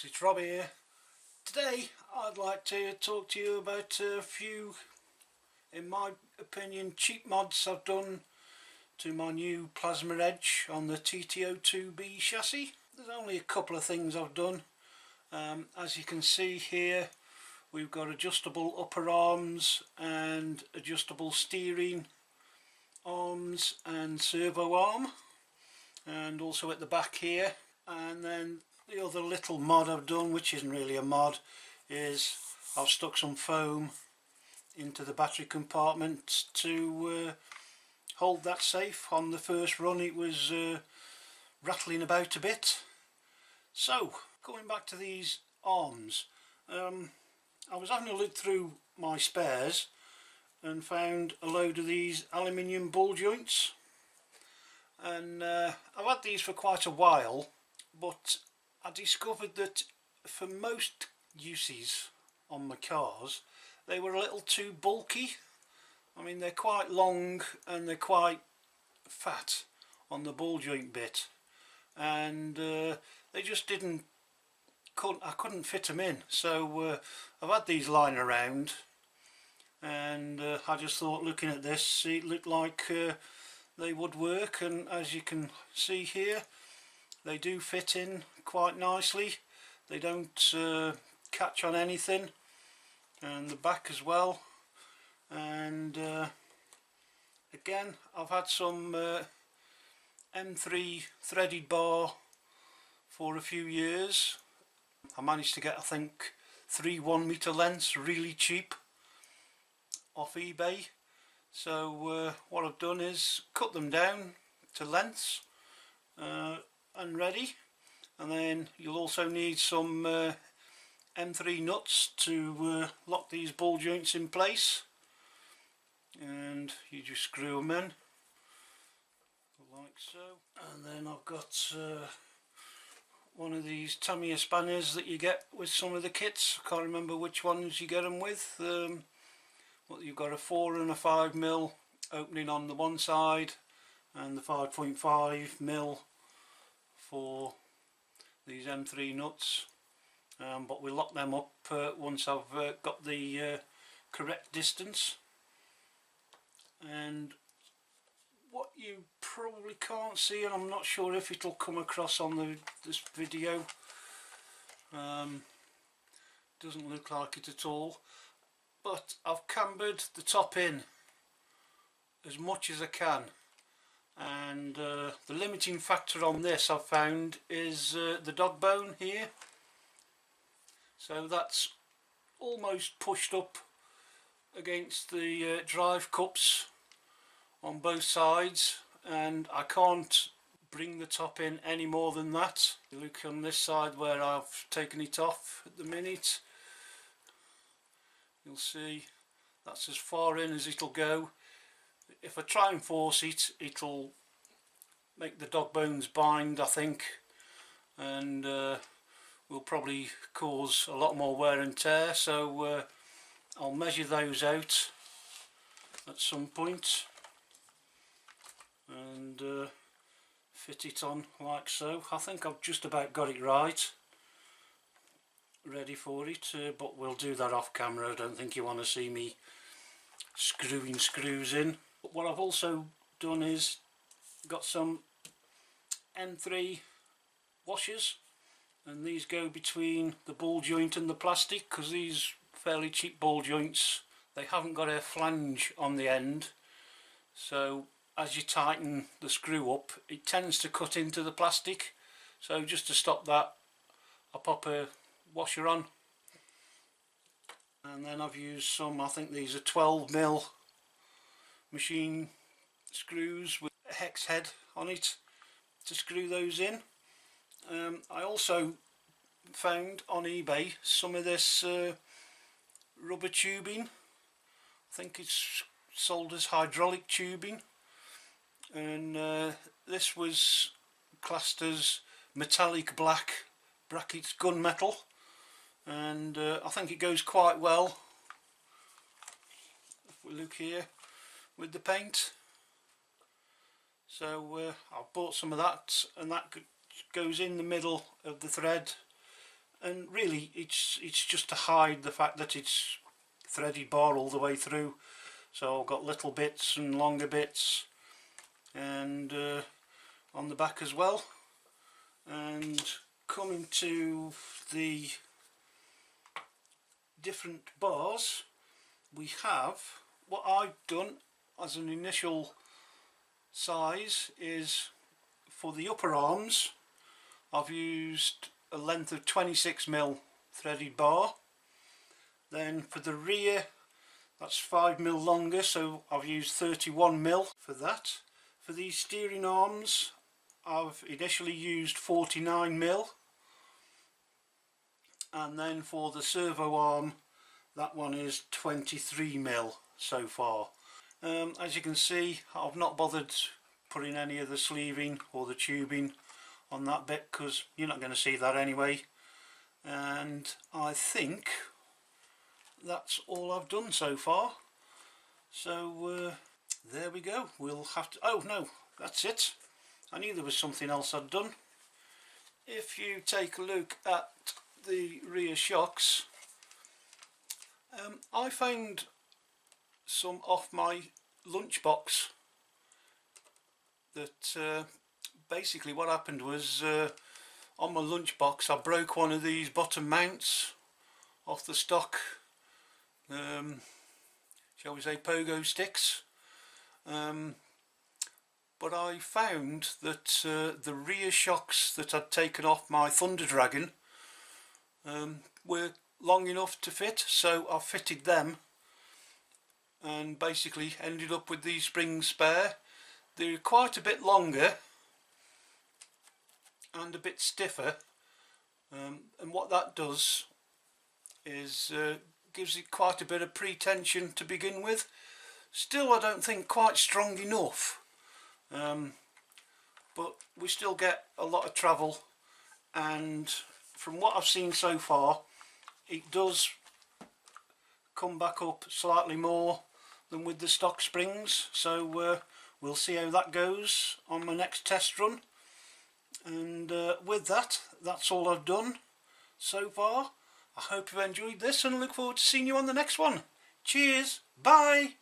it's Rob here. Today I'd like to talk to you about a few, in my opinion, cheap mods I've done to my new plasma edge on the TT-02B chassis. There's only a couple of things I've done. As you can see here, we've got adjustable upper arms and adjustable steering arms and servo arm, and also at the back here. And then the other little mod I've done, which isn't really a mod, is I've stuck some foam into the battery compartment to hold that safe. On the first run it was rattling about a bit. So going back to these arms, I was having a look through my spares and found a load of these aluminium ball joints, and I've had these for quite a while, but I discovered that for most uses on my cars they were a little too bulky. I mean, they're quite long and they're quite fat on the ball joint bit, and they just I couldn't fit them in. So I've had these lying around, and I just thought, looking at this, it looked like they would work, and as you can see here, they do fit in quite nicely. They don't catch on anything, and the back as well. And again, I've had some M3 threaded bar for a few years. I managed to get, I think, 3 1-meter lengths really cheap off eBay. So what I've done is cut them down to lengths and ready. And then you'll also need some M3 nuts to lock these ball joints in place, and you just screw them in like so. And then I've got one of these Tamiya spanners that you get with some of the kits. I can't remember which ones you get them with. But you've got a 4 and a 5mm opening on the one side, and the 5.5mm for these M3 nuts. But we lock them up once I've got the correct distance. And what you probably can't see, and I'm not sure if it'll come across on this video, doesn't look like it at all, but I've cambered the top in as much as I can, and the limiting factor on this I've found is the dog bone here. So that's almost pushed up against the drive cups on both sides, and I can't bring the top in any more than that. You look on this side where I've taken it off at the minute, you'll see that's as far in as it'll go. If I try and force it, it'll make the dog bones bind, I think, and will probably cause a lot more wear and tear. So I'll measure those out at some point and fit it on like so. I think I've just about got it right, ready for it, but we'll do that off camera. I don't think you want to see me screwing screws in. But what I've also done is got some M3 washers, and these go between the ball joint and the plastic, because these fairly cheap ball joints, they haven't got a flange on the end, so as you tighten the screw up it tends to cut into the plastic. So just to stop that, I pop a washer on, and then I've used some, I think these are 12mm machine screws with a hex head on it to screw those in. I also found on eBay some of this rubber tubing. I think it's sold as hydraulic tubing, and this was classed as metallic black brackets gunmetal, and I think it goes quite well, if we look here, with the paint. So I bought some of that, and that goes in the middle of the thread and really it's just to hide the fact that it's threaded bar all the way through. So I've got little bits and longer bits, and on the back as well. And coming to the different bars, we have, what I've done as an initial size is, for the upper arms I've used a length of 26mm threaded bar. Then for the rear, that's 5mm longer, so I've used 31mm for that. For these steering arms, I've initially used 49mm, and then for the servo arm, that one is 23mm so far. As you can see, I've not bothered putting any of the sleeving or the tubing on that bit because you're not going to see that anyway, and I think that's all I've done so far. So there we go. We'll have to, oh no, that's it. I knew there was something else I'd done. If you take a look at the rear shocks, I found some off my lunchbox that basically what happened was, on my lunchbox I broke one of these bottom mounts off the stock, shall we say, pogo sticks, but I found that the rear shocks that I'd taken off my Thunder Dragon were long enough to fit, so I fitted them and basically ended up with these springs spare. They're quite a bit longer and a bit stiffer, and what that does is gives it quite a bit of pre-tension to begin with. Still, I don't think quite strong enough, but we still get a lot of travel, and from what I've seen so far, it does come back up slightly more than with the stock springs. So we'll see how that goes on my next test run. And with that, that's all I've done so far. I hope you've enjoyed this and I look forward to seeing you on the next one. Cheers, bye.